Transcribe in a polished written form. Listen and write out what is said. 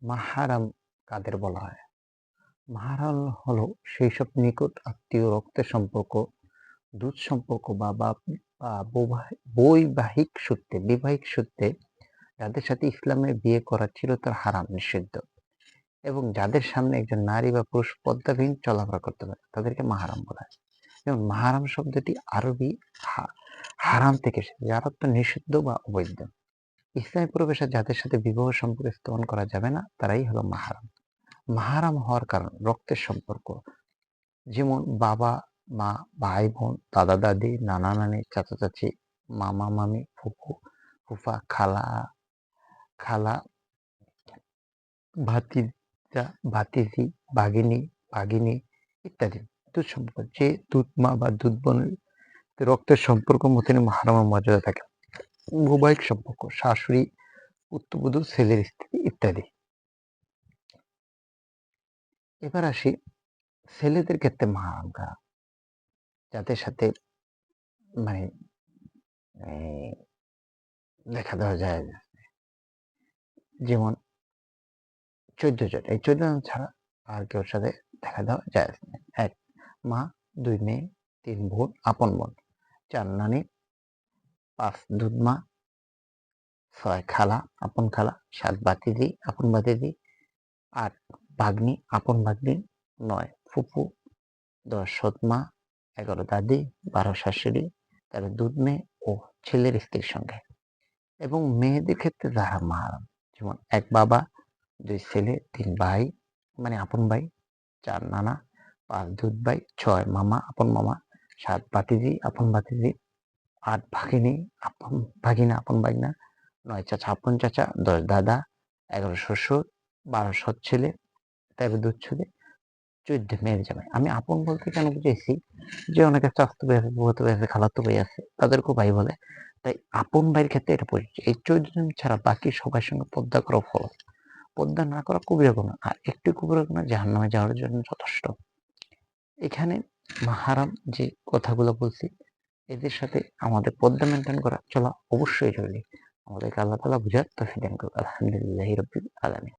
মাহারাম কাদের বলা হয়? মাহারাম হলো সেই সব নিকট আত্মীয়, রক্তের সম্পর্ক, দুধ সম্পর্ক বা বৈবাহিক সূত্রে, বিবাহিক সূত্রে যাদের সাথে ইসলামে বিয়ে করা চিরতর হারাম, নিষিদ্ধ, এবং যাদের সামনে একজন নারী বা পুরুষ পর্দাবিহীন চলাফেরা করতে পারে তাদেরকে মাহারাম বলা হয়। যেমন মাহারাম শব্দটি আরবি হারাম থেকে এসেছে, যার অর্থ নিষিদ্ধ বা অবৈধ। ইসলামী প্রবেশে যাদের সাথে বিবাহ সম্পর্ক স্থাপন করা যাবে না তারাই হলো মাহারাম। মাহারাম হওয়ার কারণ রক্তের সম্পর্ক, যেমন বাবা মা, ভাই বোন, দাদা দাদি, নানা নানি, চাচা চাচি, মামা মামি, ফুফু ফুফা, খালা খালা, ভাতিজা ভাতিজি, ভাগিনী ভাগিনী ইত্যাদি। দুধ সম্পর্ক, যে দুধ মা বা দুধ বোনের রক্তের সম্পর্ক মতনই মাহারামের মর্যাদা থাকে। বৈবাহিক সম্পর্ক, শাশুড়ি, পুত্রবধূ, ছেলের স্ত্রী ইত্যাদি। এবার আসি ছেলেদের ক্ষেত্রে মাহারাম কারা, যাদের সাথে মানে দেখা দেওয়া যায়, যেমন 14 জন, এই 14 জন ছাড়া আর কেউ সাথে দেখা দেওয়া যায় না। 1 মা, 2 মেয়ে, 3 বোন, আপন বোন, 4 নানি, 5 দুধমা, 6 খালা, আপন খালা, 7 ভাতিজি, আপন ভাতিজি, 8 ভাগ্নি, আপন ভাগ্নি, 9 ফুফু, 10 সৎমা, 11 দাদি, 12 শাশুড়ি, 13 দুধ মেয়ে ও ছেলের স্ত্রীর সঙ্গে। এবং মেয়েদের ক্ষেত্রে যারা মাহারাম, যেমন 1 বাবা, 2 ছেলে, 3 ভাই মানে আপন ভাই, 4 নানা, 5 দুধ ভাই, 6 মামা, আপন মামা, 7 ভাতিজি, আপন ভাতিজি, 8 ভাগিনী, আপন ভাগিনা, আপন ভাগনা, 9 চাচা, আপন চাচা, 10 দাদা, 11 শ্বশুর, 12 সৎ ছেলে, 13 দুধ ছেলে, 14 মেয়ের জামাই। আমি আপন বলতে কেন বুঝাইছি, যে অনেকে চাচাতো ভাই আছে, ফুফাতো ভাই আছে, খালাতো ভাই আছে, তাদেরকেও ভাই বলে। তাই আপন ভাইয়ের ক্ষেত্রে এটা প্রযোজ্য। এই 14 জন ছাড়া বাকি সবার সঙ্গে পর্দা করা ফরজ। পর্দা না করা কবিরা গুনাহ, আর একটি কবিরা গুনাহ জাহান্নামে যাওয়ার জন্য যথেষ্ট। এখানে মাহারাম যে কথাগুলো বলছি, এদের সাথে আমাদের পর্দা মেনটেন করা চলা অবশ্যই জরুরি। আমাদেরকে আল্লাহ তাআলা বুঝার তৌফিক দান করুন। আলহামদুলিল্লাহি রাব্বিল আলামিন।